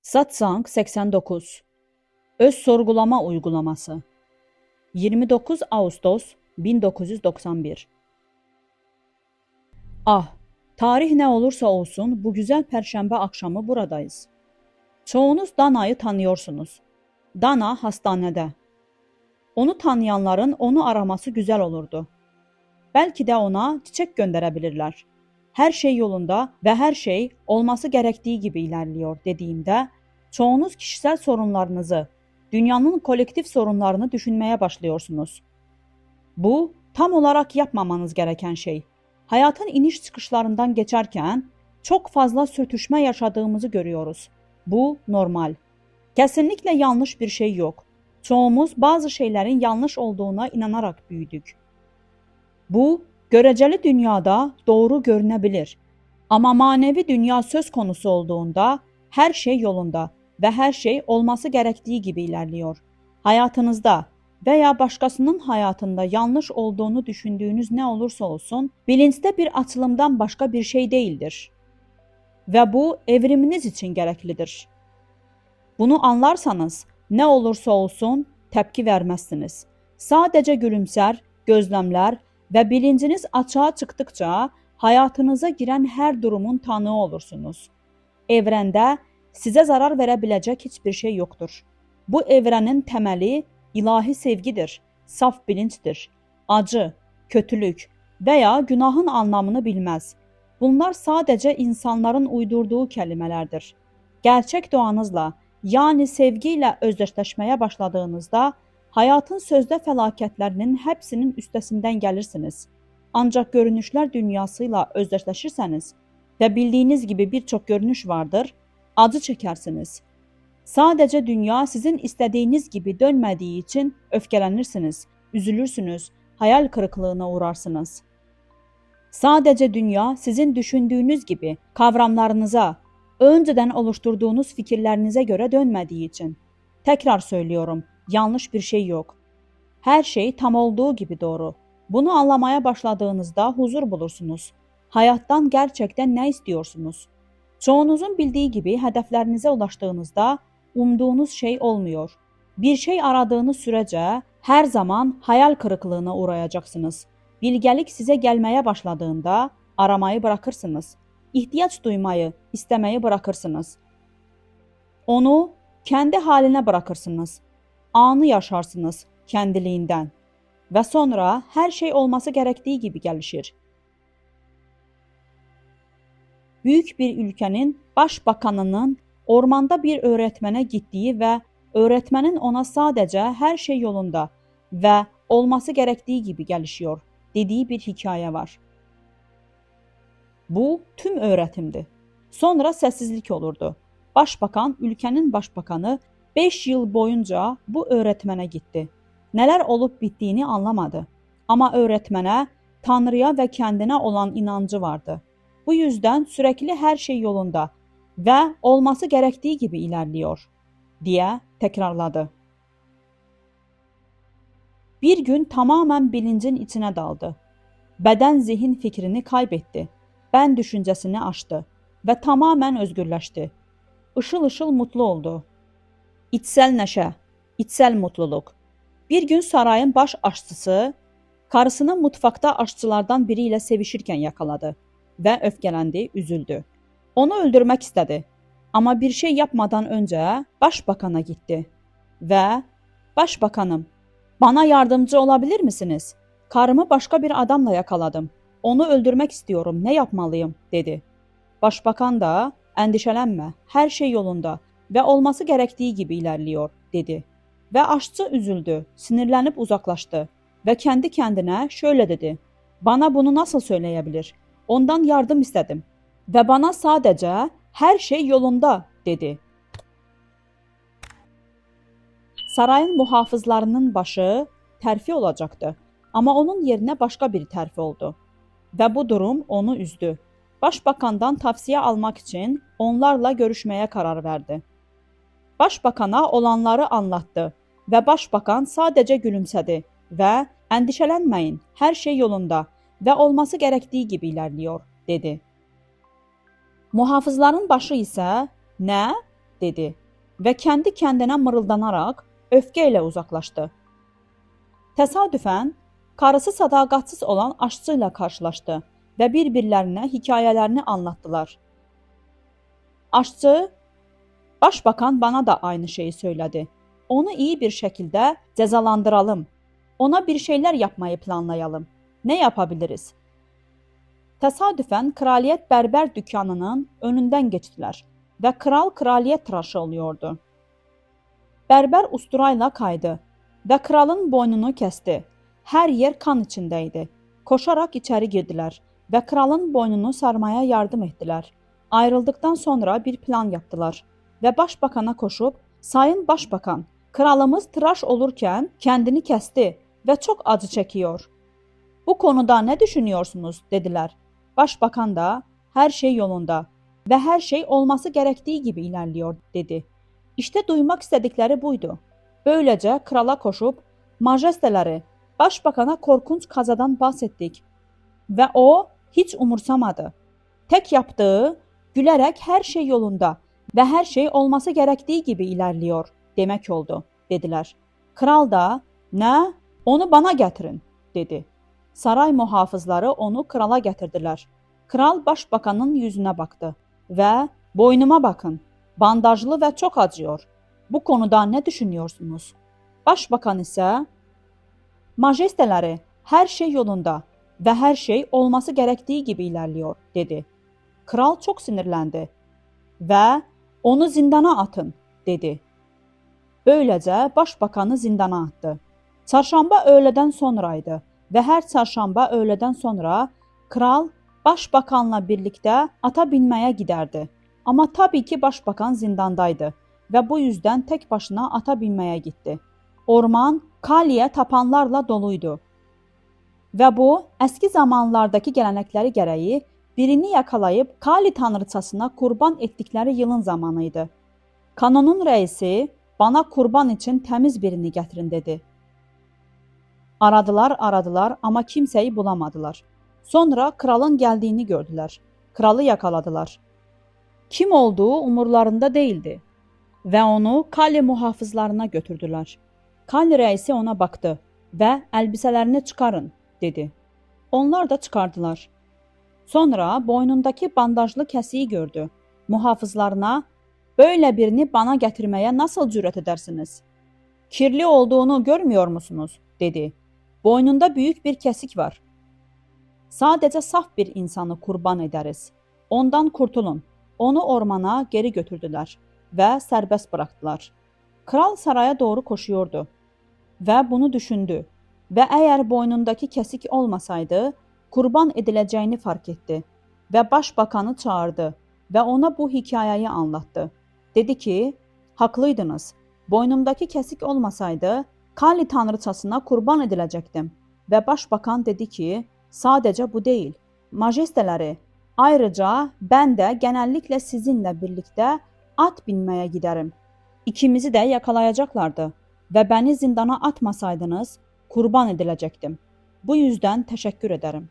Satsang 89 Öz sorgulama uygulaması 29 Ağustos 1991 Tarih nə olursa olsun bu güzel perşembe akşamı buradayız. Çoğunuz Dana'yı tanıyorsunuz. Dana hastanede. Onu tanıyanların onu araması güzel olurdu. Belki de ona çiçek gönderebilirler. Her şey yolunda ve her şey olması gerektiği gibi ilerliyor dediğimde çoğunuz kişisel sorunlarınızı, dünyanın kolektif sorunlarını düşünmeye başlıyorsunuz. Bu tam olarak yapmamanız gereken şey. Hayatın iniş çıkışlarından geçerken çok fazla sürtüşme yaşadığımızı görüyoruz. Bu normal. Kesinlikle yanlış bir şey yok. Çoğumuz bazı şeylerin yanlış olduğuna inanarak büyüdük. Bu, göreceli dünyada doğru görünebilir. Ama manevi dünya söz konusu olduğunda her şey yolunda ve her şey olması gerektiği gibi ilerliyor. Hayatınızda veya başkasının hayatında yanlış olduğunu düşündüğünüz ne olursa olsun, bilinçte bir açılımdan başka bir şey değildir. Ve bu evriminiz için gereklidir. Bunu anlarsanız ne olursa olsun tepki vermezsiniz. Sadece gülümser, gözlemler ve bilinciniz açığa çıktıkça hayatınıza giren her durumun tanığı olursunuz. Evrende size zarar verebilecek hiçbir şey yoktur. Bu evrenin temeli ilahi sevgidir, saf bilinçtir. Acı, kötülük veya günahın anlamını bilmez. Bunlar sadece insanların uydurduğu kelimelerdir. Gerçek doğanızla, yani sevgiyle özdeşleşmeye başladığınızda hayatın sözde felaketlerinin hepsinin üstesinden gelirsiniz. Ancak görünüşler dünyasıyla özdeşleşirseniz ve bildiğiniz gibi birçok görünüş vardır, acı çekersiniz. Sadece dünya sizin istediğiniz gibi dönmediği için öfkelenirsiniz, üzülürsünüz, hayal kırıklığına uğrarsınız. Sadece dünya sizin düşündüğünüz gibi kavramlarınıza, önceden oluşturduğunuz fikirlerinize göre dönmediği için. Tekrar söylüyorum, yanlış bir şey yok. Her şey tam olduğu gibi doğru. Bunu anlamaya başladığınızda huzur bulursunuz. Hayattan gerçekten ne istiyorsunuz? Çoğunuzun bildiği gibi hedeflerinize ulaştığınızda umduğunuz şey olmuyor. Bir şey aradığınız sürece her zaman hayal kırıklığına uğrayacaksınız. Bilgelik size gelmeye başladığında aramayı bırakırsınız. İhtiyaç duymayı, istemeyi bırakırsınız. Onu kendi haline bırakırsınız. Anı yaşarsınız kendiliğinden. Ve sonra her şey olması gerektiği gibi gelişir. Büyük bir ülkenin başbakanının ormanda bir öğretmene gittiği ve öğretmenin ona sadece her şey yolunda ve olması gerektiği gibi gelişiyor dediği bir hikaye var. Bu tüm öğretimdi. Sonra sessizlik olurdu. Başbakan, ülkenin başbakanı 5 yıl boyunca bu öğretmene gitti. Neler olup bittiğini anlamadı. Ama öğretmene Tanrı'ya ve kendine olan inancı vardı. Bu yüzden sürekli her şey yolunda ve olması gerektiği gibi ilerliyor diye tekrarladı. Bir gün tamamen bilincin içine daldı. Beden zihin fikrini kaybetti. Ben düşüncesini aştı ve tamamen özgürleşti. Işıl ışıl mutlu oldu. İçsel neşe, içsel mutluluk. Bir gün sarayın baş aşçısı karısını mutfakta aşçılardan biriyle sevişirken yakaladı ve öfkelendi, üzüldü. Onu öldürmek istedi. Ama bir şey yapmadan önce başbakana gitti ve "Başbakanım, bana yardımcı olabilir misiniz? Karımı başka bir adamla yakaladım. Onu öldürmek istiyorum. Ne yapmalıyım?" dedi. Başbakan da "Endişelenme. Her şey yolunda ve olması gerektiği gibi ilerliyor." dedi. Ve aşçı üzüldü, sinirlenip uzaklaştı ve kendi kendine şöyle dedi: "Bana bunu nasıl söyleyebilir? Ondan yardım istedim ve bana sadece her şey yolunda dedi." Sarayın muhafızlarının başı terfi olacaktı. Ama onun yerine başka bir terfi oldu. Ve bu durum onu üzdü. Başbakandan tavsiye almak için onlarla görüşmeye karar verdi. Başbakana olanları anlattı ve başbakan sadece gülümsedi ve "Endişelenmeyin, her şey yolunda ve olması gerektiği gibi ilerliyor" dedi. Muhafızların başı ise "Ne?" dedi və kəndi kəndinə mırıldanaraq öfkə ilə uzaqlaşdı. Təsadüfən karısı sədaqətsiz olan aşçı ilə qarşılaşdı və bir-birlərinə hekayələrini anlatdılar. Aşçı, başbakan bana da aynı şeyi söylədi. Onu iyi bir şəkildə cəzalandıralım. Ona bir şeylər yapmayı planlayalım. Nə yapabiliriz? Təsadüfən kraliyyət bərbər dükkanının önündən geçdilər və kral kraliyyət tıraşı oluyordu. Bərbər usturayla kaydı və kralın boynunu kəsdi. Hər yer kan içində idi. Koşaraq içəri girdilər və kralın boynunu sarmaya yardım etdilər. Ayrıldıktan sonra bir plan yaptılar və başbakana koşub, "Sayın başbakan, kralımız tıraş olurkən kəndini kəsdi və çox acı çəkiyor. Bu konuda nə düşünüyorsunuz?" dedilər. Başbakan da hər şey yolunda və hər şey olması gərəkdiyi gibi ilerliyor dedi. İşte duymak istədikləri buydu. Böyləcə krala koşub, "Majesteləri, başbakana korkunç kazadan bahsettik və o hiç umursamadı. Tek yaptığı gülərək hər şey yolunda və hər şey olması gərəkdiyi gibi ilerliyor demək oldu," dedilər. Kral da, "Nə? Onu bana gətirin," dedi. Saray muhafızları onu krala gətirdilər. Kral başbakanın yüzünə baxdı və "Boynuma bakın, bandajlı və çox acıyor. Bu konuda nə düşünüyorsunuz?" Başbakan isə, "Majesteləri, hər şey yolunda və hər şey olması gərəkdiyi gibi ilerliyor," dedi. Kral çox sinirləndi və "Onu zindana atın," dedi. Böyləcə başbakanı zindana atdı. Çarşamba öğlədən sonraydı və hər çarşamba öğlədən sonra kral başbakanla birlikdə ata binməyə gidərdi. Amma tabii ki başbakan zindandaydı və bu yüzdən tək başına ata binməyə getdi. Orman Kaliyə tapanlarla doluydu və bu əski zamanlardakı gələnəkləri gərəyi birini yakalayıb Kali tanrıçasına qurban etdikləri yılın zamanıydı. Kanonun rəisi "Bana kurban için təmiz birini gətirin," dedi. Aradılar, amma kimsəyi bulamadılar. Sonra kralın gəldiyini gördülər. Kralı yakaladılar. Kim olduğu umurlarında değildi və onu Kali muhafızlarına götürdülər. Kali rəisi ona baxdı və "Əlbisələrini çıxarın," dedi. Onlar da çıxardılar. Sonra boynundaki bandajlı kəsiyi gördü. Muhafızlarına "Böyle birini bana getirmeye nasıl cüret edersiniz? Kirli olduğunu görmüyor musunuz?" dedi. "Boynunda büyük bir kesik var. Sadece saf bir insanı kurban ederiz. Ondan kurtulun." Onu ormana geri götürdüler ve serbest bıraktılar. Kral saraya doğru koşuyordu ve bunu düşündü ve eğer boynundaki kesik olmasaydı kurban edileceğini fark etti ve başbakanı çağırdı ve ona bu hikayeyi anlattı. Dedi ki, "Haklıydınız. Boynumdaki kesik olmasaydı Kali tanrıçasına kurban edilecektim." Ve başbakan dedi ki, "Sadece bu değil. Majesteləri, ayrıca ben de genellikle sizinle birlikte at binmeye giderim. İkimizi de yakalayacaklardı ve beni zindana atmasaydınız kurban edilecektim. Bu yüzden teşekkür ederim."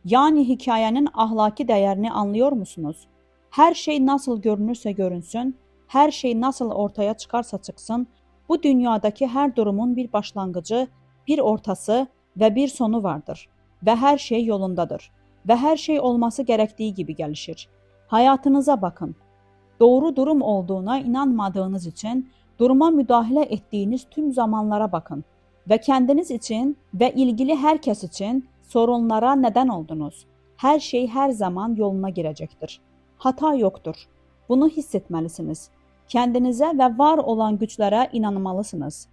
Yani hikayenin ahlaki değerini anlıyor musunuz? Her şey nasıl görünürse görünsün, her şey nasıl ortaya çıkarsa çıksın, bu dünyadaki her durumun bir başlangıcı, bir ortası ve bir sonu vardır. Ve her şey yolundadır. Ve her şey olması gerektiği gibi gelişir. Hayatınıza bakın. Doğru durum olduğuna inanmadığınız için duruma müdahale ettiğiniz tüm zamanlara bakın. Ve kendiniz için ve ilgili herkes için sorunlara neden oldunuz. Her şey her zaman yoluna girecektir. Hata yoktur. Bunu hissetmelisiniz. Kendinize ve var olan güçlere inanmalısınız.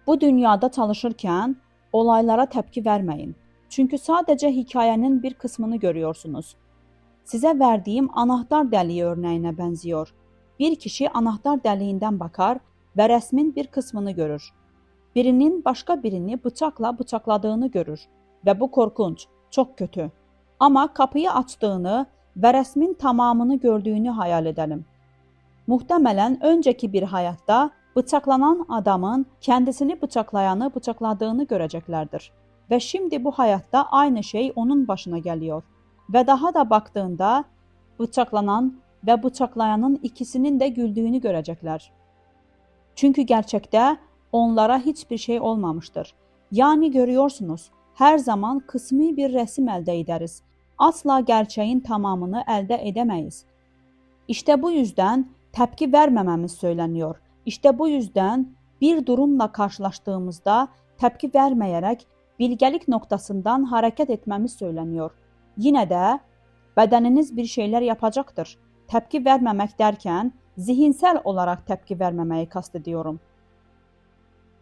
Bu dünyada çalışırken olaylara tepki vermeyin. Çünkü sadece hikayenin bir kısmını görüyorsunuz. Size verdiğim anahtar deliği örneğine benziyor. Bir kişi anahtar deliğinden bakar ve resmin bir kısmını görür. Birinin başka birini bıçakla bıçakladığını görür ve bu korkunç, çok kötü. Ama kapıyı açtığını ve resmin tamamını gördüğünü hayal edelim. Muhtemelen önceki bir hayatta bıçaklanan adamın kendisini bıçaklayanı bıçakladığını göreceklerdir. Ve şimdi bu hayatta aynı şey onun başına geliyor. Ve daha da baktığında bıçaklanan ve bıçaklayanın ikisinin de güldüğünü görecekler. Çünkü gerçekte onlara hiçbir şey olmamıştır. Yani görüyorsunuz, her zaman kısmi bir resim elde ederiz. Asla gerçeğin tamamını elde edemeyiz. İşte bu yüzden tepki vermememiz söyleniyor. İşte bu yüzden bir durumla karşılaştığımızda tepki vermeyerek bilgelik noktasından hareket etmemiz söyleniyor. Yine de bedeniniz bir şeyler yapacaktır. Tepki vermemek derken zihinsel olarak tepki vermemeyi kastediyorum.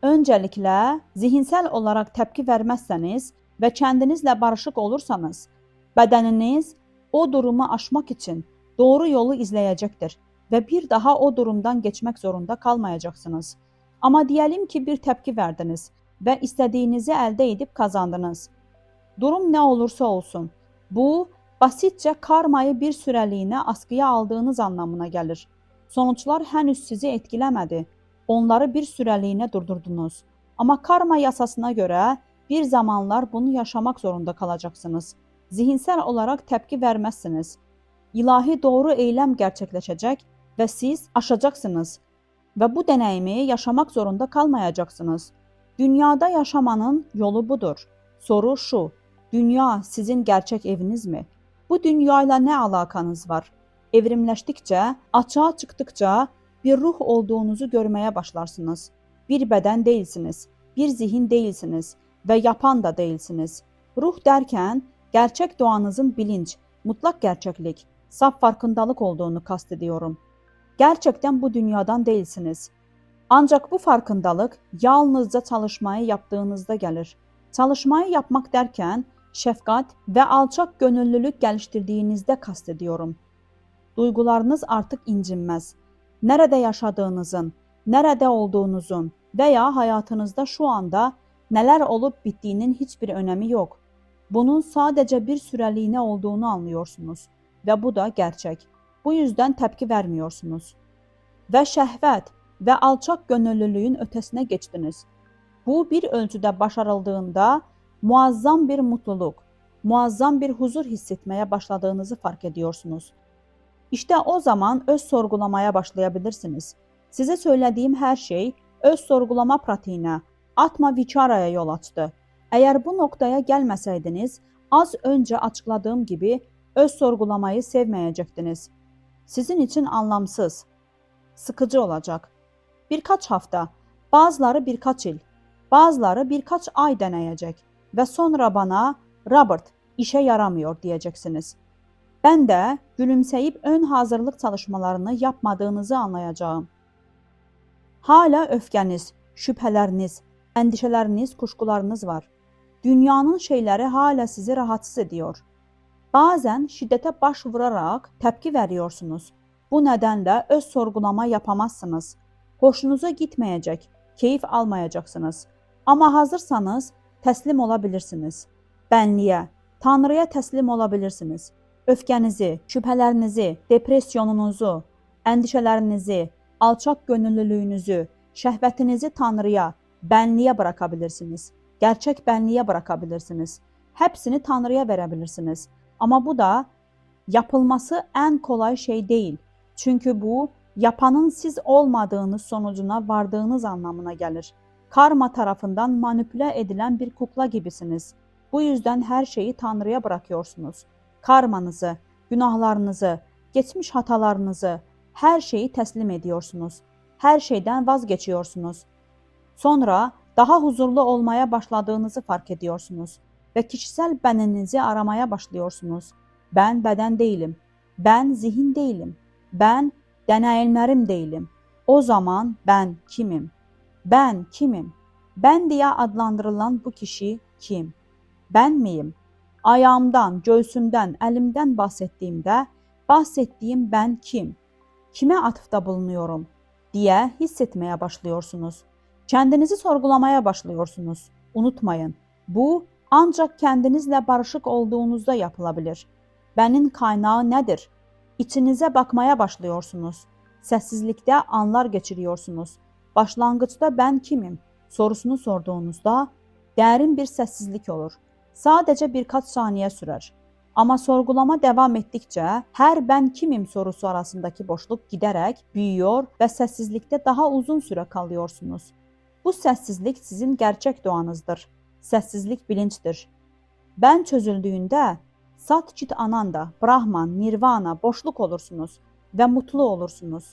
Öncelikle zihinsel olarak tepki vermezseniz ve kendinizle barışık olursanız, bedeniniz o durumu aşmak için doğru yolu izleyecektir ve bir daha o durumdan geçmek zorunda kalmayacaksınız. Ama diyelim ki bir tepki verdiniz ve istediğinizi elde edip kazandınız. Durum ne olursa olsun, bu basitçe karmayı bir süreliğine askıya aldığınız anlamına gelir. Sonuçlar henüz sizi etkilemedi. Onları bir süreliğine durdurdunuz. Ama karma yasasına göre bir zamanlar bunu yaşamak zorunda kalacaksınız. Zihinsel olarak tepki vermezsiniz. İlahi doğru eylem gerçekleşecek ve siz aşacaksınız. Ve bu deneyimi yaşamak zorunda kalmayacaksınız. Dünyada yaşamanın yolu budur. Soru şu: dünya sizin gerçek eviniz mi? Bu dünyayla ne alakanız var? Evrimleştikçe, açığa çıktıkça bir ruh olduğunuzu görmeye başlarsınız. Bir beden değilsiniz, bir zihin değilsiniz ve yapan da değilsiniz. Ruh derken gerçek doğanızın bilinç, mutlak gerçeklik, saf farkındalık olduğunu kastediyorum. Gerçekten bu dünyadan değilsiniz. Ancak bu farkındalık yalnızca çalışmayı yaptığınızda gelir. Çalışmayı yapmak derken şefkat ve alçak gönüllülük geliştirdiğinizde kastediyorum. Duygularınız artık incinmez. Nerede yaşadığınızın, nerede olduğunuzun veya hayatınızda şu anda neler olup bittiğinin hiçbir önemi yok. Bunun sadece bir süreliğine olduğunu anlıyorsunuz ve bu da gerçek. Bu yüzden tepki vermiyorsunuz. Ve şehvet ve alçak gönüllülüğün ötesine geçtiniz. Bu bir ölçüde başarıldığında muazzam bir mutluluk, muazzam bir huzur hissetmeye başladığınızı fark ediyorsunuz. İşte o zaman öz sorgulamaya başlayabilirsiniz. Size söylediğim her şey öz sorgulama pratiğine, atma viçaraya yol açtı. Eğer bu noktaya gelmeseydiniz, az önce açıkladığım gibi öz sorgulamayı sevmeyecektiniz. Sizin için anlamsız, sıkıcı olacak. Birkaç hafta, bazıları birkaç yıl, bazıları birkaç ay deneyecek ve sonra bana "Robert, işe yaramıyor" diyeceksiniz. Ben de gülümseyip ön hazırlık çalışmalarını yapmadığınızı anlayacağım. Hala öfkeniz, şüpheleriniz, endişeleriniz, kuşkularınız var. Dünyanın şeyleri hala sizi rahatsız ediyor. Bazen şiddete başvurarak tepki veriyorsunuz. Bu nedenle öz sorgulama yapamazsınız. Hoşunuza gitmeyecek, keyif almayacaksınız. Ama hazırsanız teslim olabilirsiniz. Benliğe, Tanrı'ya teslim olabilirsiniz. Öfkenizi, şüphelerinizi, depresyonunuzu, endişelerinizi, alçak gönüllülüğünüzü, şehvetinizi Tanrı'ya, benliğe bırakabilirsiniz. Gerçek benliğe bırakabilirsiniz. Hepsini Tanrı'ya verebilirsiniz. Ama bu da yapılması en kolay şey değil. Çünkü bu yapanın siz olmadığınız sonucuna vardığınız anlamına gelir. Karma tarafından manipüle edilen bir kukla gibisiniz. Bu yüzden her şeyi Tanrı'ya bırakıyorsunuz. Karmanızı, günahlarınızı, geçmiş hatalarınızı, her şeyi teslim ediyorsunuz. Her şeyden vazgeçiyorsunuz. Sonra daha huzurlu olmaya başladığınızı fark ediyorsunuz ve kişisel beninizi aramaya başlıyorsunuz. Ben beden değilim. Ben zihin değilim. Ben deneyimlerim değilim. O zaman ben kimim? Ben kimim? Ben diye adlandırılan bu kişi kim? Ben miyim? Ayağımdan, göğsümden, elimden bahsettiğim ben kim? Kime atıfta bulunuyorum diye hissetmeye başlıyorsunuz. Kendinizi sorgulamaya başlıyorsunuz. Unutmayın, bu ancak kendinizle barışık olduğunuzda yapılabilir. Benin kaynağı nedir? İçinize bakmaya başlıyorsunuz. Sessizlikte anlar geçiriyorsunuz. Başlangıçta ben kimim sorusunu sorduğunuzda derin bir sessizlik olur. Sadece birkaç saniye sürer. Amma sorğulama davam etdikcə hər "mən kimim" sorusu arasındakı boşluq gidərək büyüyor və səssizlikdə daha uzun sürə kalıyorsunuz. Bu səssizlik sizin gerçək doğanızdır. Səssizlik bilinçdir. Ben çözüldüğündə Sat-Çit Ananda, Brahman, Nirvana, boşluq olursunuz və mutlu olursunuz.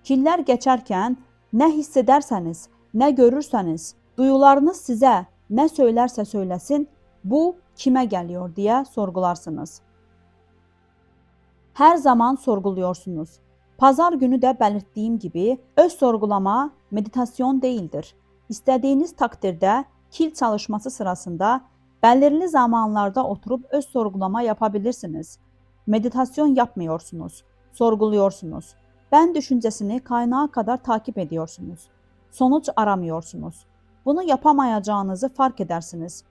Killər geçərkən nə hiss edərsəniz, nə görürsəniz, duyularınız sizə nə söylərsə söyləsin, bu kimə gəliyor deyə sorgularsınız. Hər zaman sorguluyorsunuz. Pazar günü də belirtdiyim gibi öz sorgulama meditasyon değildir. İstediğiniz takdirdə kil çalışması sırasında belirli zamanlarda oturup öz sorgulama yapabilirsiniz. Meditasyon yapmıyorsunuz, sorguluyorsunuz. Ben düşüncesini kaynağa kadar takip ediyorsunuz. Sonuç aramıyorsunuz. Bunu yapamayacağınızı fark edersiniz.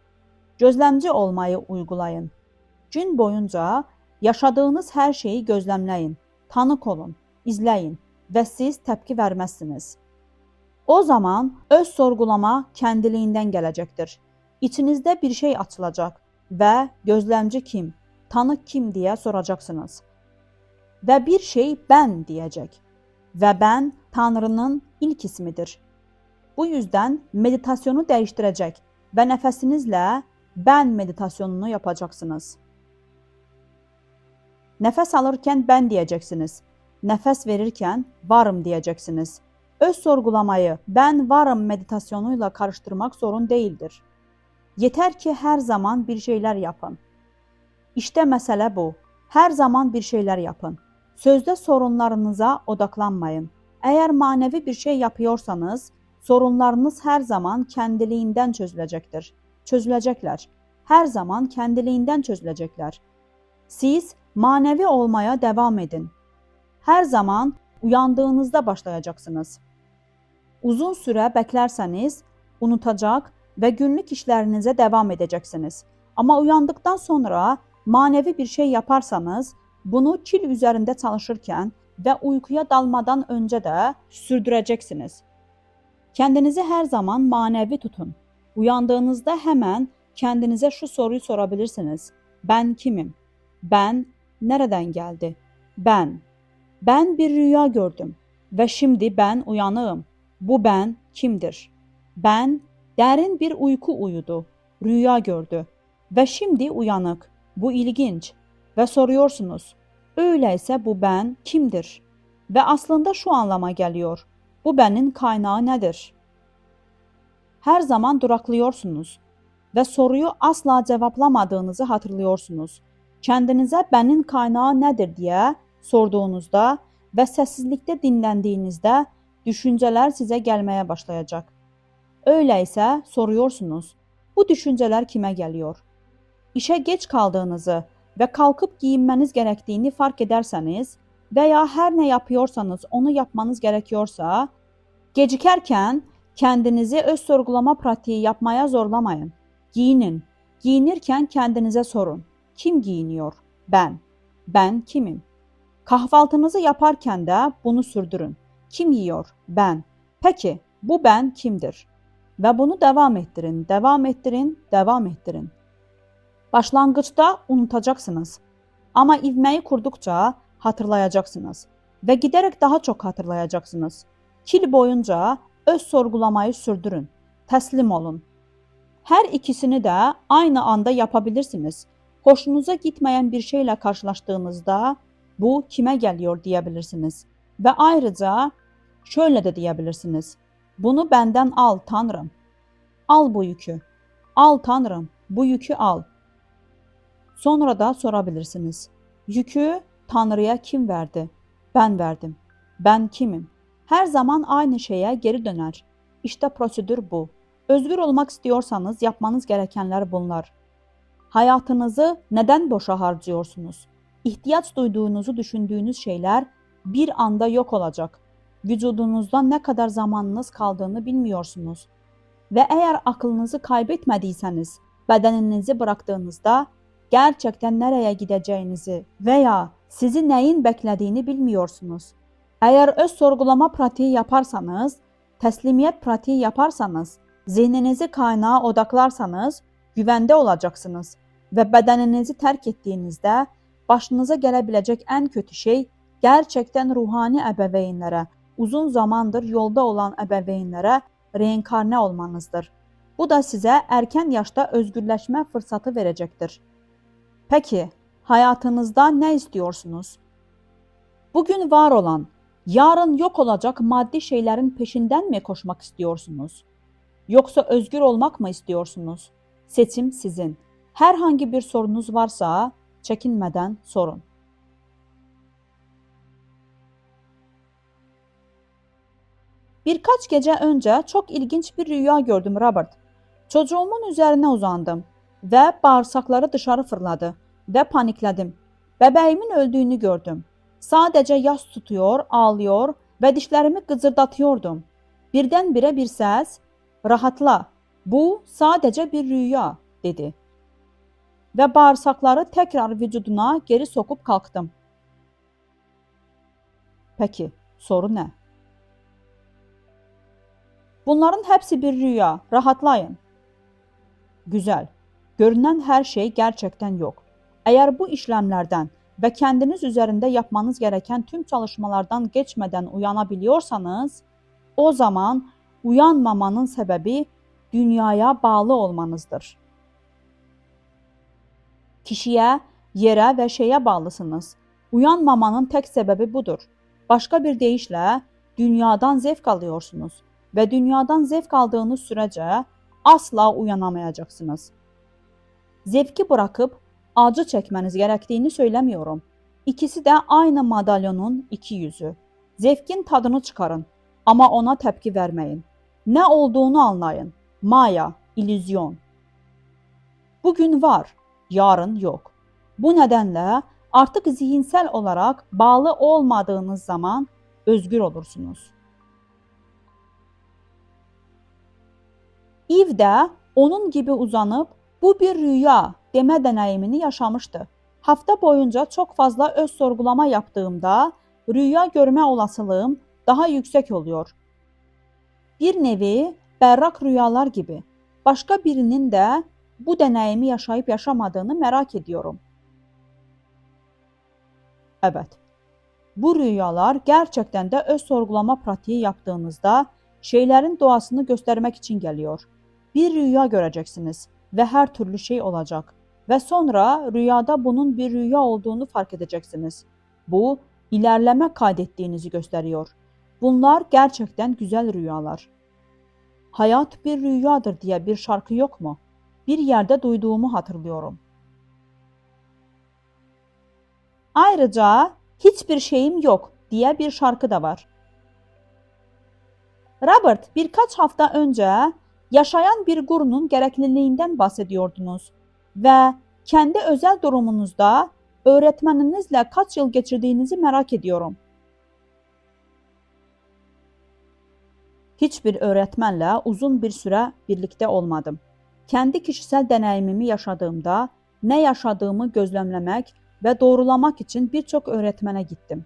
Gözlemci olmayı uygulayın. Gün boyunca yaşadığınız her şeyi gözlemleyin, tanık olun, izleyin ve siz tepki vermezsiniz. O zaman öz sorgulama kendiliğinden gelecektir. İçinizde bir şey açılacak ve gözlemci kim, tanık kim diye soracaksınız. Ve bir şey ben diyecek. Ve ben Tanrı'nın ilk ismidir. Bu yüzden meditasyonu değiştirecek ve nefesinizle ben meditasyonunu yapacaksınız. Nefes alırken ben diyeceksiniz. Nefes verirken varım diyeceksiniz. Öz sorgulamayı ben varım meditasyonuyla karıştırmak sorun değildir. Yeter ki her zaman bir şeyler yapın. İşte mesele bu. Her zaman bir şeyler yapın. Sözde sorunlarınıza odaklanmayın. Eğer manevi bir şey yapıyorsanız, sorunlarınız her zaman kendiliğinden çözülecektir. Çözülecekler. Her zaman kendiliğinden çözülecekler. Siz manevi olmaya devam edin. Her zaman uyandığınızda başlayacaksınız. Uzun süre beklerseniz unutacak ve günlük işlerinize devam edeceksiniz. Ama uyandıktan sonra manevi bir şey yaparsanız bunu kil üzerinde çalışırken ve uykuya dalmadan önce de sürdüreceksiniz. Kendinizi her zaman manevi tutun. Uyandığınızda hemen kendinize şu soruyu sorabilirsiniz. Ben kimim? Ben nereden geldi? Ben bir rüya gördüm ve şimdi ben uyanığım. Bu ben kimdir? Ben derin bir uyku uyudu, rüya gördü ve şimdi uyanık. Bu ilginç ve soruyorsunuz. Öyleyse bu ben kimdir? Ve aslında şu anlama geliyor. Bu benin kaynağı nedir? Her zaman duraklıyorsunuz ve soruyu asla cevaplamadığınızı hatırlıyorsunuz. Kendinize benin kaynağı nedir diye sorduğunuzda ve sessizlikte dinlendiğinizde düşünceler size gelmeye başlayacak. Öyleyse soruyorsunuz. Bu düşünceler kime geliyor? İşe geç kaldığınızı ve kalkıp giyinmeniz gerektiğini fark ederseniz veya her ne yapıyorsanız onu yapmanız gerekiyorsa, gecikerken kendinizi öz sorgulama pratiği yapmaya zorlamayın. Giyinin. Giyinirken kendinize sorun. Kim giyiniyor? Ben. Ben kimim? Kahvaltınızı yaparken de bunu sürdürün. Kim yiyor? Ben. Peki bu ben kimdir? Ve bunu devam ettirin, devam ettirin, devam ettirin. Başlangıçta unutacaksınız. Ama ivmeyi kurdukça hatırlayacaksınız. Ve giderek daha çok hatırlayacaksınız. Kil boyunca öz sorgulamayı sürdürün. Teslim olun. Her ikisini de aynı anda yapabilirsiniz. Hoşunuza gitmeyen bir şeyle karşılaştığınızda bu kime geliyor diyebilirsiniz. Ve ayrıca şöyle de diyebilirsiniz. Bunu benden al Tanrım. Al bu yükü. Al Tanrım, bu yükü al. Sonra da sorabilirsiniz. Yükü Tanrı'ya kim verdi? Ben verdim. Ben kimim? Her zaman aynı şeye geri döner. İşte prosedür bu. Özgür olmak istiyorsanız yapmanız gerekenler bunlar. Hayatınızı neden boşa harcıyorsunuz? İhtiyaç duyduğunuzu düşündüğünüz şeyler bir anda yok olacak. Vücudunuzda ne kadar zamanınız kaldığını bilmiyorsunuz. Ve eğer aklınızı kaybetmediyseniz, bedeninizi bıraktığınızda gerçekten nereye gideceğinizi veya sizi neyin beklediğini bilmiyorsunuz. Eğer öz sorgulama pratiği yaparsanız, teslimiyet pratiği yaparsanız, zihninizi kaynağa odaklarsanız güvende olacaksınız. və bədəninizi tərk etdiyinizdə başınıza gələ biləcək ən kötü şey gerçəkdən ruhani əbəveynlərə, uzun zamandır yolda olan əbəveynlərə reinkarnə olmanızdır. Bu da sizə erkən yaşda özgürləşmə fırsatı verəcəkdir. Peki, hayatınızda nə istiyorsunuz? Bugün var olan, yarın yok olacak maddi şeylerin peşinden mi koşmak istiyorsunuz? Yoksa özgür olmak mı istiyorsunuz? Seçim sizin. Herhangi bir sorunuz varsa çekinmeden sorun. Birkaç gece önce çok ilginç bir rüya gördüm Robert. Çocuğumun üzerine uzandım ve bağırsakları dışarı fırladı ve panikledim. Bebeğimin öldüğünü gördüm. Sadece yas tutuyor, ağlıyor ve dişlerimi gıcırdatıyordum. Birdenbire bir ses, "Rahatla, bu sadece bir rüya," dedi. Ve bağırsakları tekrar vücuduna geri sokup kalktım. Peki, soru ne? Bunların hepsi bir rüya, rahatlayın. Güzel, görünen her şey gerçekten yok. Eğer bu işlemlerden ve kendiniz üzerinde yapmanız gereken tüm çalışmalardan geçmeden uyanabiliyorsanız, o zaman uyanmamanın sebebi dünyaya bağlı olmanızdır. Kişiye, yere ve şeye bağlısınız. Uyanmamanın tek sebebi budur. Başka bir deyişle dünyadan zevk alıyorsunuz ve dünyadan zevk aldığınız sürece asla uyanamayacaksınız. Zevki bırakıp acı çekmeniz gerektiğini söylemiyorum. İkisi de aynı madalyonun iki yüzü. Zevkin tadını çıkarın ama ona tepki vermeyin. Ne olduğunu anlayın. Maya, illüzyon. Bugün var, yarın yok. Bu nedenle artık zihinsel olarak bağlı olmadığınız zaman özgür olursunuz. Eve de onun gibi uzanıp bu bir rüya deme deneyimini yaşamıştı. Hafta boyunca çok fazla öz sorgulama yaptığımda rüya görme olasılığım daha yüksek oluyor. Bir nevi berrak rüyalar gibi. Başka birinin de bu deneyimi yaşayıp yaşamadığını merak ediyorum. Evet, bu rüyalar gerçekten de öz sorgulama pratiği yaptığınızda şeylerin doğasını göstermek için geliyor. Bir rüya göreceksiniz ve her türlü şey olacak. Ve sonra rüyada bunun bir rüya olduğunu fark edeceksiniz. Bu, ilerleme kaydettiğinizi gösteriyor. Bunlar gerçekten güzel rüyalar. Hayat bir rüyadır diye bir şarkı yok mu? Bir yerde duyduğumu hatırlıyorum. Ayrıca hiçbir şeyim yok diye bir şarkı da var. Robert, birkaç hafta önce yaşayan bir gurunun gerekliliğinden bahsediyordunuz ve kendi özel durumunuzda öğretmeninizle kaç yıl geçirdiğinizi merak ediyorum. Hiçbir öğretmenle uzun bir süre birlikte olmadım. Kendi kişisel deneyimimi yaşadığımda ne yaşadığımı gözlemlemek ve doğrulamak için birçok öğretmene gittim.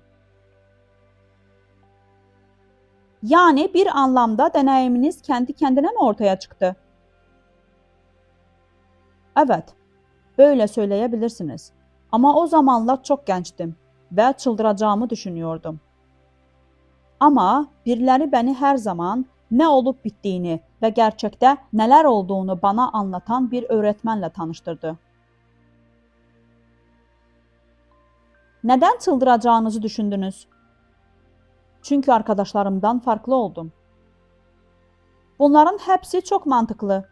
Yani bir anlamda deneyiminiz kendi kendine mi ortaya çıktı? Evet, böyle söyleyebilirsiniz. Ama o zamanlar çok gençtim ve çıldıracağımı düşünüyordum. Ama birileri beni her zaman ne olup bittiğini ve gerçekte neler olduğunu bana anlatan bir öğretmenle tanıştırdı. Neden çıldıracağınızı düşündünüz? Çünkü arkadaşlarımdan farklı oldum. Bunların hepsi çok mantıklı.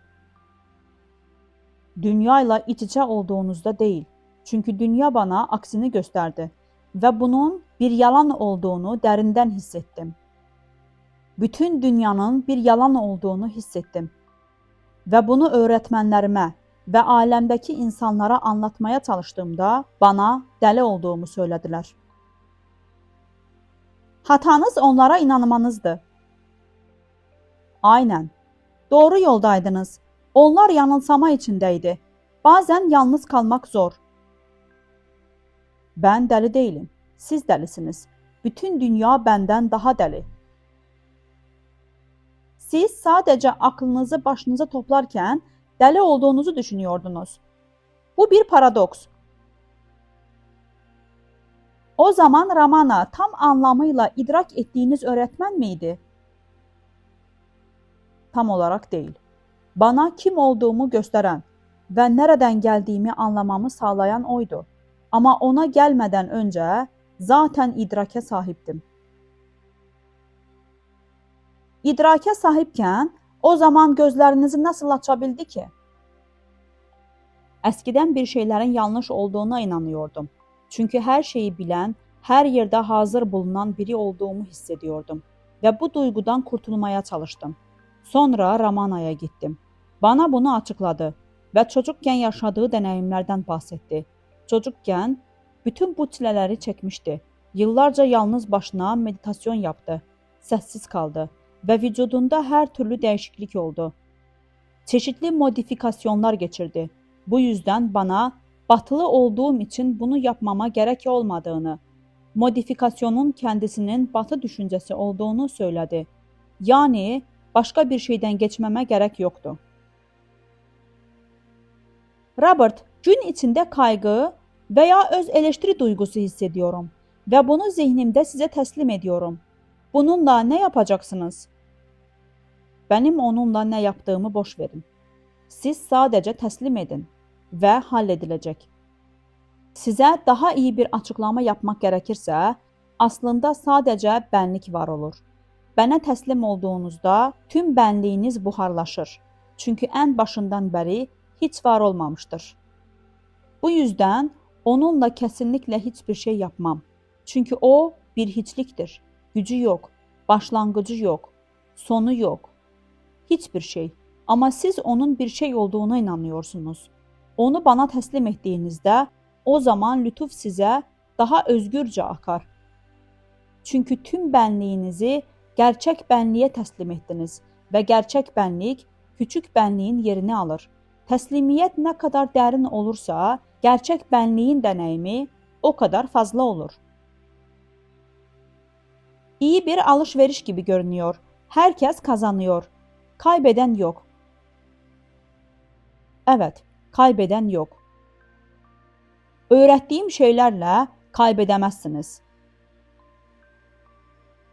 Dünyayla iç içe olduğunuzda değil. Çünkü dünya bana aksini gösterdi ve bunun bir yalan olduğunu derinden hissettim. Bütün dünyanın bir yalan olduğunu hissettim. Ve bunu öğretmenlerime ve alemdeki insanlara anlatmaya çalıştığımda bana deli olduğumu söylediler. Hatanız onlara inanmanızdı. Aynen. Doğru yoldaydınız. Onlar yanılsama içindeydi. Bazen yalnız kalmak zor. Ben deli değilim. Siz delisiniz. Bütün dünya benden daha deli. Siz sadece aklınızı başınıza toplarken deli olduğunuzu düşünüyordunuz. Bu bir paradoks. O zaman Ramana tam anlamıyla idrak ettiğiniz öğretmen miydi? Tam olarak değil. Bana kim olduğumu gösteren ve nereden geldiğimi anlamamı sağlayan oydu. Ama ona gelmeden önce zaten idrake sahiptim. İdrake sahipken o zaman gözlerinizi nasıl açabildi ki? Eskiden bir şeylerin yanlış olduğuna inanıyordum. Çünkü her şeyi bilen, her yerde hazır bulunan biri olduğumu hissediyordum ve bu duygudan kurtulmaya çalıştım. Sonra Ramana'ya gittim. Bana bunu açıkladı ve çocukken yaşadığı deneyimlerden bahsetti. Çocukken bütün bu çileleri çekmişti. Yıllarca yalnız başına meditasyon yaptı. Sessiz kaldı ve vücudunda her türlü değişiklik oldu. Çeşitli modifikasyonlar geçirdi. Bu yüzden bana batılı olduğum için bunu yapmama gerek olmadığını, modifikasyonun kendisinin batı düşüncesi olduğunu söyledi. Yani başka bir şeyden geçmeme gerek yoktu. Robert, gün içinde kaygı veya öz eleştiri duygusu hissediyorum ve bunu zihnimde size teslim ediyorum. Bununla ne yapacaksınız? Benim onunla ne yaptığımı boş verin. Siz sadece teslim edin ve halledilecek. Size daha iyi bir açıklama yapmak gerekirse, aslında sadece benlik var olur. Bana teslim olduğunuzda tüm benliğiniz buharlaşır. Çünkü en başından beri hiç var olmamıştır. Bu yüzden onunla kesinlikle hiçbir şey yapmam. Çünkü o bir hiçliktir. Gücü yok, başlangıcı yok, sonu yok. Hiçbir şey. Ama siz onun bir şey olduğuna inanıyorsunuz. Onu bana teslim ettiğinizde o zaman lütuf size daha özgürce akar. Çünkü tüm benliğinizi gerçek benliğe teslim ettiniz ve gerçek benlik küçük benliğin yerini alır. Teslimiyet ne kadar derin olursa gerçek benliğin deneyimi o kadar fazla olur. İyi bir alışveriş gibi görünüyor. Herkes kazanıyor. Kaybeden yok. Evet, kaybeden yok. Öğrettiğim şeylerle kaybedemezsiniz.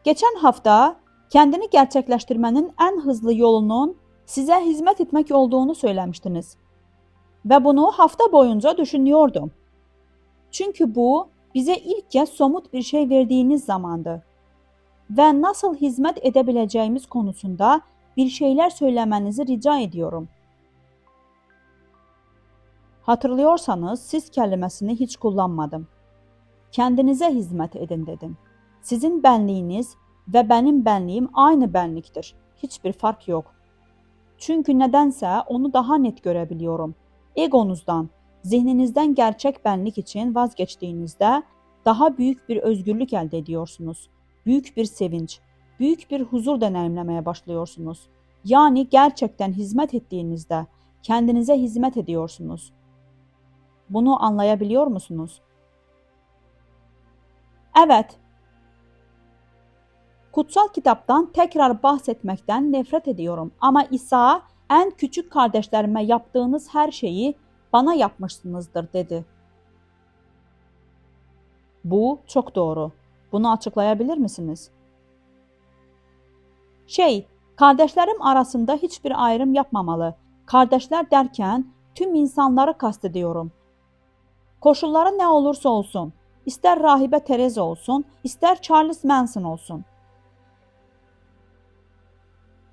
Geçen hafta kendini gerçekleştirmenin en hızlı yolunun size hizmet etmek olduğunu söylemiştiniz. Ve bunu hafta boyunca düşünüyordum. Çünkü bu bize ilk kez somut bir şey verdiğiniz zamandı. Ve nasıl hizmet edebileceğimiz konusunda bir şeyler söylemenizi rica ediyorum. Hatırlıyorsanız siz kelimesini hiç kullanmadım. Kendinize hizmet edin dedim. Sizin benliğiniz ve benim benliğim aynı benliktir. Hiçbir fark yok. Çünkü nedense onu daha net görebiliyorum. Egonuzdan, zihninizden gerçek benlik için vazgeçtiğinizde daha büyük bir özgürlük elde ediyorsunuz. Büyük bir sevinç, büyük bir huzur deneyimlemeye başlıyorsunuz. Yani gerçekten hizmet ettiğinizde kendinize hizmet ediyorsunuz. Bunu anlayabiliyor musunuz? Evet. Kutsal kitaptan tekrar bahsetmekten nefret ediyorum ama İsa en küçük kardeşlerime yaptığınız her şeyi bana yapmışsınızdır dedi. Bu çok doğru. Bunu açıklayabilir misiniz? Kardeşlerim arasında hiçbir ayrım yapmamalı. Kardeşler derken tüm insanları kastediyorum. Koşulları ne olursa olsun, ister rahibe Teresa olsun, ister Charles Manson olsun.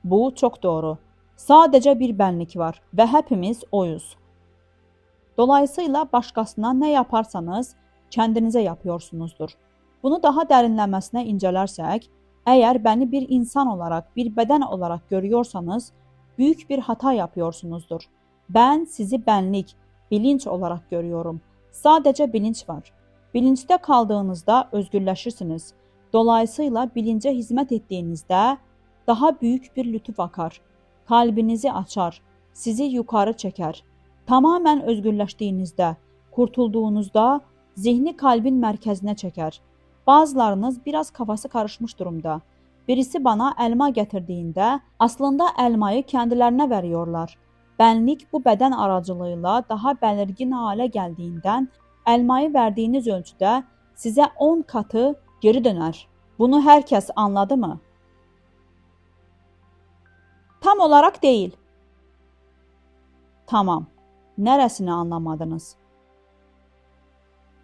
Bu çok doğru. Sadece bir benlik var ve hepimiz oyuz. Dolayısıyla başkasına ne yaparsanız kendinize yapıyorsunuzdur. Bunu daha derinlemesine incelersek, eğer beni bir insan olarak, bir beden olarak görüyorsanız büyük bir hata yapıyorsunuzdur. Ben sizi benlik, bilinç olarak görüyorum. Sadece bilinç var. Bilinçte kaldığınızda özgürleşirsiniz. Dolayısıyla bilince hizmet ettiğinizde daha büyük bir lütuf akar. Kalbinizi açar, sizi yukarı çeker. Tamamen özgürleştiğinizde, kurtulduğunuzda zihni kalbin merkezine çeker. Bazılarınız biraz kafası karışmış durumda. Birisi bana elma getirdiğinde aslında elmayı kendilerine veriyorlar. Bənlik bu bədən aracılığıyla daha bəlirgin hale gəldiyindən elmayı verdiyiniz ölçüdə sizə 10 katı geri döner. Bunu hər kəs anladı mı? Tam olarak değil. Tamam. Nəresini anlamadınız?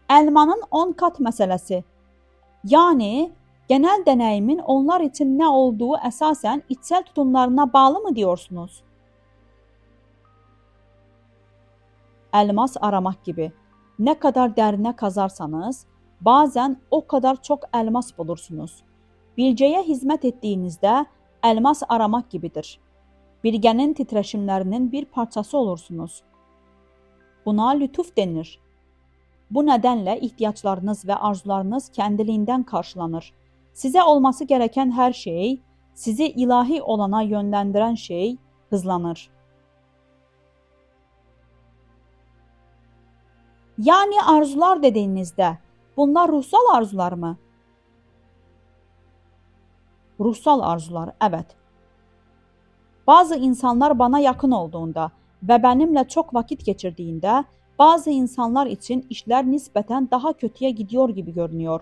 Elmanın 10 kat məsələsi. Yani genel deneyimin onlar için ne olduğu esasen içsel tutumlarına bağlı mı diyorsunuz? Elmas aramak gibi. Ne kadar derine kazarsanız bazen o kadar çok elmas bulursunuz. Bilgeye hizmet ettiğinizde elmas aramak gibidir. Bilgenin titreşimlerinin bir parçası olursunuz. Buna lütuf denir. Bu nedenle ihtiyaçlarınız ve arzularınız kendiliğinden karşılanır. Size olması gereken her şey, sizi ilahi olana yönlendiren şey hızlanır. Yani arzular dediğinizde bunlar ruhsal arzular mı? Ruhsal arzular, evet. Bazı insanlar bana yakın olduğunda ve benimle çok vakit geçirdiğinde bazı insanlar için işler nispeten daha kötüye gidiyor gibi görünüyor.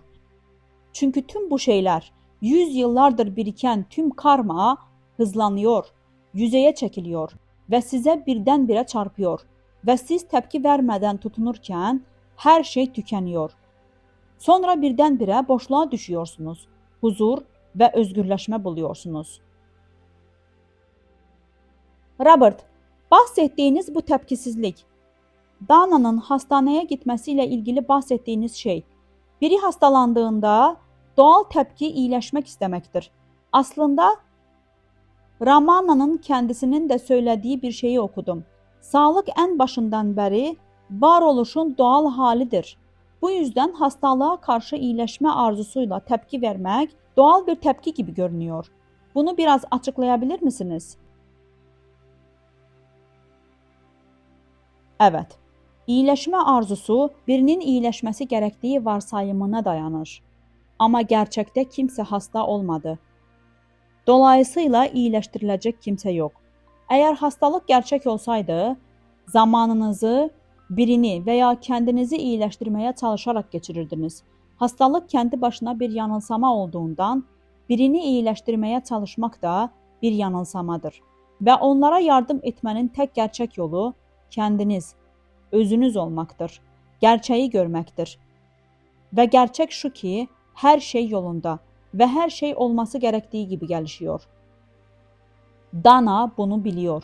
Çünkü tüm bu şeyler, 100 yıllardır biriken tüm karma hızlanıyor, yüzeye çekiliyor ve size birdenbire çarpıyor ve siz tepki vermeden tutunurken her şey tükeniyor. Sonra birdenbire boşluğa düşüyorsunuz, huzur ve özgürleşme buluyorsunuz. Robert, bahsettiğiniz bu tepkisizlik, Dana'nın hastaneye gitmesiyle ilgili bahsettiğiniz şey, biri hastalandığında doğal tepki iyileşmek istemektir. Aslında Ramana'nın kendisinin de söylediği bir şeyi okudum. Sağlık en başından beri varoluşun doğal halidir. Bu yüzden hastalığa karşı iyileşme arzusuyla tepki vermek doğal bir tepki gibi görünüyor. Bunu biraz açıklayabilir misiniz? Evet. İyileşme arzusu birinin iyileşmesi gerektiği varsayımına dayanır. Ama gerçekte kimse hasta olmadı. Dolayısıyla iyileştirilecek kimse yok. Eğer hastalık gerçek olsaydı, zamanınızı birini veya kendinizi iyileştirmeye çalışarak geçirirdiniz. Hastalık kendi başına bir yanılsama olduğundan, birini iyileştirmeye çalışmak da bir yanılsamadır. Ve onlara yardım etmenin tek gerçek yolu kendiniz, özünüz olmaktır. Gerçeği görmektir. Ve gerçek şu ki her şey yolunda ve her şey olması gerektiği gibi gelişiyor. Dana bunu biliyor.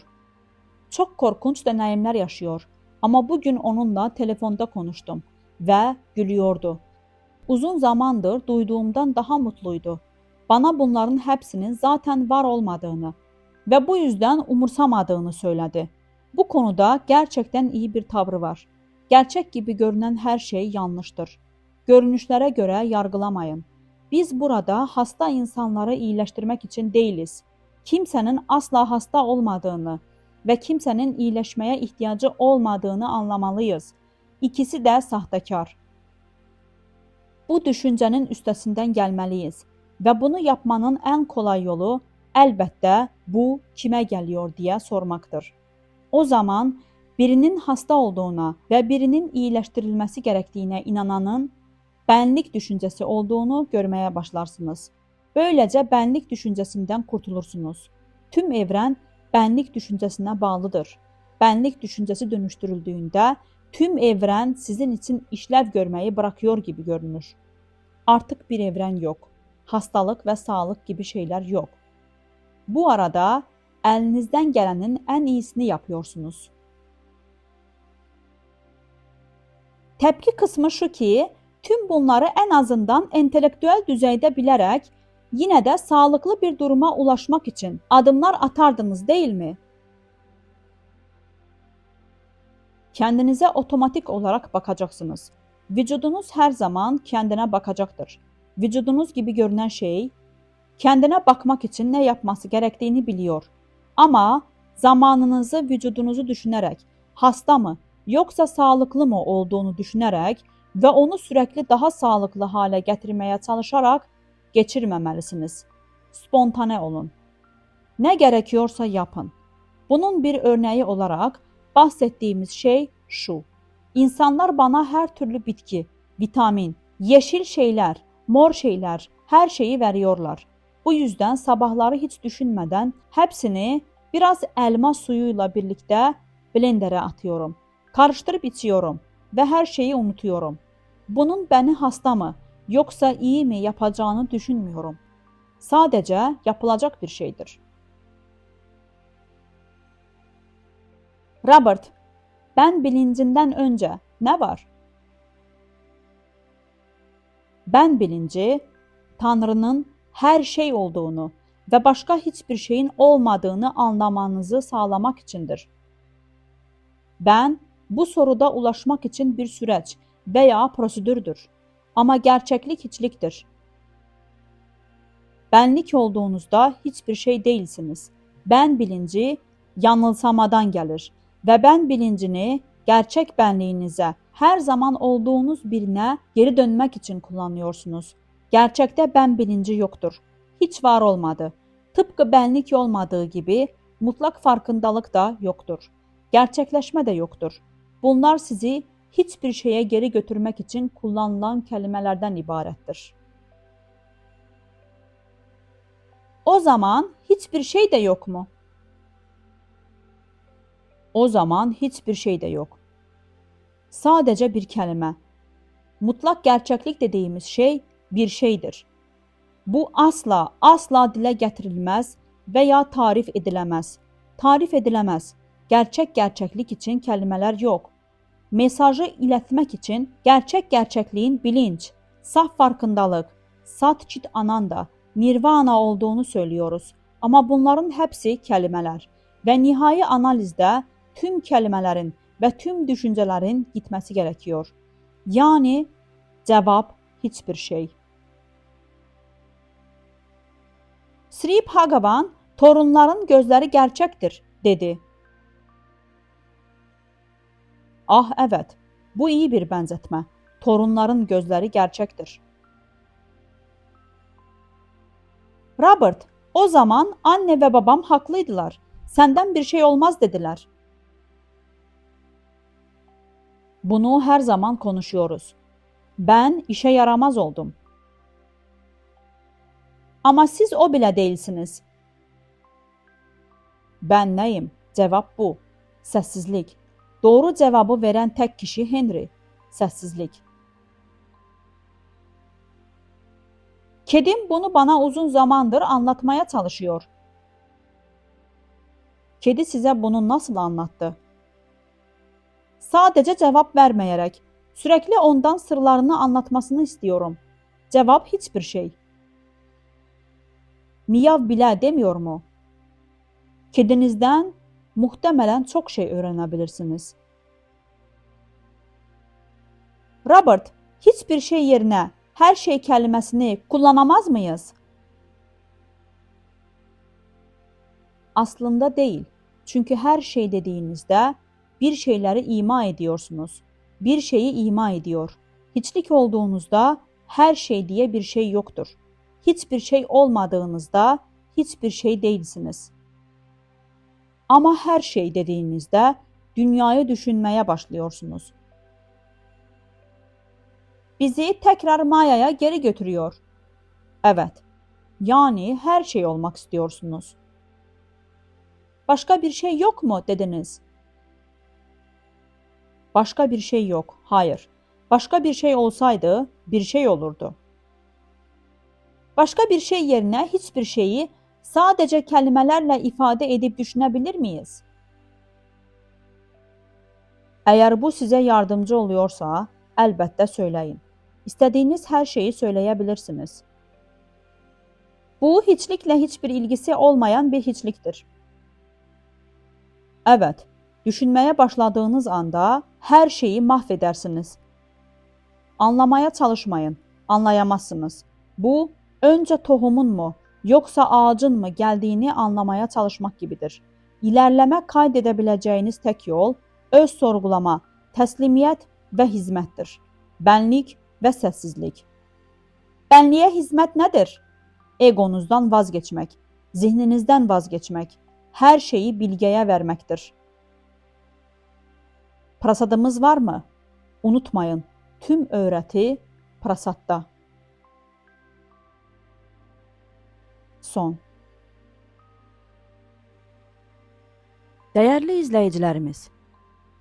Çok korkunç deneyimler yaşıyor ama bugün onunla telefonda konuştum ve gülüyordu. Uzun zamandır duyduğumdan daha mutluydu. Bana bunların hepsinin zaten var olmadığını ve bu yüzden umursamadığını söyledi. Bu konuda gerçekten iyi bir tavrı var. Gerçek gibi görünen her şey yanlıştır. Görünüşlere göre yargılamayın. Biz burada hasta insanları iyileştirmek için değiliz. Kimsenin asla hasta olmadığını ve kimsenin iyileşmeye ihtiyacı olmadığını anlamalıyız. İkisi de sahtekar. Bu düşüncenin üstesinden gelmeliyiz ve bunu yapmanın en kolay yolu elbette bu kime geliyor diye sormaktır. O zaman birinin hasta olduğuna ve birinin iyileştirilmesi gerektiğine inananın benlik düşüncesi olduğunu görmeye başlarsınız. Böylece benlik düşüncesinden kurtulursunuz. Tüm evren benlik düşüncesine bağlıdır. Benlik düşüncesi dönüştürüldüğünde tüm evren sizin için işlev görmeyi bırakıyor gibi görünür. Artık bir evren yok. Hastalık ve sağlık gibi şeyler yok. Bu arada elinizden gelenin en iyisini yapıyorsunuz. Tepki kısmı şu ki, tüm bunları en azından entelektüel düzeyde bilerek yine de sağlıklı bir duruma ulaşmak için adımlar atardınız değil mi? Kendinize otomatik olarak bakacaksınız. Vücudunuz her zaman kendine bakacaktır. Vücudunuz gibi görünen şey, kendine bakmak için ne yapması gerektiğini biliyor. Ama zamanınızı vücudunuzu düşünerek, hasta mı yoksa sağlıklı mı olduğunu düşünerek ve onu sürekli daha sağlıklı hale getirmeye çalışarak geçirmemelisiniz. Spontane olun. Ne gerekiyorsa yapın. Bunun bir örneği olarak bahsettiğimiz şey şu. İnsanlar bana her türlü bitki, vitamin, yeşil şeyler, mor şeyler, her şeyi veriyorlar. Bu yüzden sabahları hiç düşünmeden hepsini biraz elma suyuyla birlikte blenderə atıyorum. Karıştırıp içiyorum ve her şeyi unutuyorum. Bunun beni hasta mı yoksa iyi mi yapacağını düşünmüyorum. Sadece yapılacak bir şeydir. Robert, ben bilincinden önce ne var? Ben bilinci, Tanrı'nın her şey olduğunu ve başka hiçbir şeyin olmadığını anlamanızı sağlamak içindir. Ben, bu soruda ulaşmak için bir süreç veya prosedürdür. Ama gerçeklik hiçliktir. Benlik olduğunuzda hiçbir şey değilsiniz. Ben bilinci yanılsamadan gelir ve ben bilincini gerçek benliğinize, her zaman olduğunuz birine geri dönmek için kullanıyorsunuz. Gerçekte ben bilinci yoktur. Hiç var olmadı. Tıpkı benlik olmadığı gibi mutlak farkındalık da yoktur. Gerçekleşme de yoktur. Bunlar sizi hiçbir şeye geri götürmek için kullanılan kelimelerden ibarettir. O zaman hiçbir şey de yok mu? O zaman hiçbir şey de yok. Sadece bir kelime. Mutlak gerçeklik dediğimiz şey bir şeydir. Bu asla dile getirilmez veya tarif edilemez. Tarif edilemez. Gerçeklik için kelimeler yok. Mesajı iletmek için gerçekliğin bilinç, saf farkındalık, Sat Chit Ananda, Nirvana olduğunu söylüyoruz. Ama bunların hepsi kelimeler ve nihai analizde tüm kelimelerin ve tüm düşüncelerin gitmesi gerekiyor. Yani cevap hiçbir şey. Sri Bhagavan, torunların gözleri gerçektir, dedi. Ah evet, bu iyi bir benzetme. Torunların gözleri gerçektir. Robert, o zaman anne ve babam haklıydılar. Senden bir şey olmaz dediler. Bunu her zaman konuşuyoruz. Ben işe yaramaz oldum. Ama siz o bile değilsiniz. Ben neyim? Cevap bu. Sessizlik. Doğru cevabı veren tek kişi Henry. Sessizlik. Kedim bunu bana uzun zamandır anlatmaya çalışıyor. Kedi size bunu nasıl anlattı? Sadece cevap vermeyerek. Sürekli ondan sırlarını anlatmasını istiyorum. Cevap hiçbir şey. Miyav bile demiyor mu? Kedinizden muhtemelen çok şey öğrenebilirsiniz. Robert, hiçbir şey yerine her şey kelimesini kullanamaz mıyız? Aslında değil. Çünkü her şey dediğinizde bir şeyleri ima ediyorsunuz. Bir şeyi ima ediyor. Hiçlik olduğunuzda her şey diye bir şey yoktur. Hiçbir şey olmadığınızda hiçbir şey değilsiniz. Ama her şey dediğinizde dünyayı düşünmeye başlıyorsunuz. Bizi tekrar Maya'ya geri götürüyor. Evet, yani her şey olmak istiyorsunuz. Başka bir şey yok mu dediniz? Başka bir şey yok, hayır. Başka bir şey olsaydı bir şey olurdu. Başka bir şey yerine hiçbir şeyi sadece kelimelerle ifade edip düşünebilir miyiz? Eğer bu size yardımcı oluyorsa, elbette söyleyin. İstediğiniz her şeyi söyleyebilirsiniz. Bu hiçlikle hiçbir ilgisi olmayan bir hiçliktir. Evet, düşünmeye başladığınız anda her şeyi mahvedersiniz. Anlamaya çalışmayın, anlayamazsınız. Bu, önce tohumun mu, yoksa ağacın mı geldiğini anlamaya çalışmak gibidir. İlerleme kaydedebileceğiniz tek yol, öz sorgulama, teslimiyet ve hizmettir. Benlik ve sessizlik. Benliğe hizmet nedir? Egonuzdan vazgeçmek, zihninizden vazgeçmek, Hər şeyi bilgəyə verməkdir. Prasadımız varmı? Unutmayın, tüm öyrəti prasadda. Son. Dəyərli izləyicilərimiz,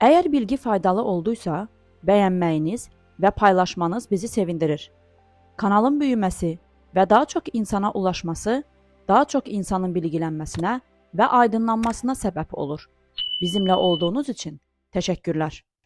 əgər bilgi faydalı olduysa, bəyənməyiniz və paylaşmanız bizi sevindirir. Kanalın böyüməsi və daha çox insana ulaşması, daha çox insanın bilgilənməsinə və aydınlanmasına səbəb olur. Bizimlə olduğunuz üçün təşəkkürlər.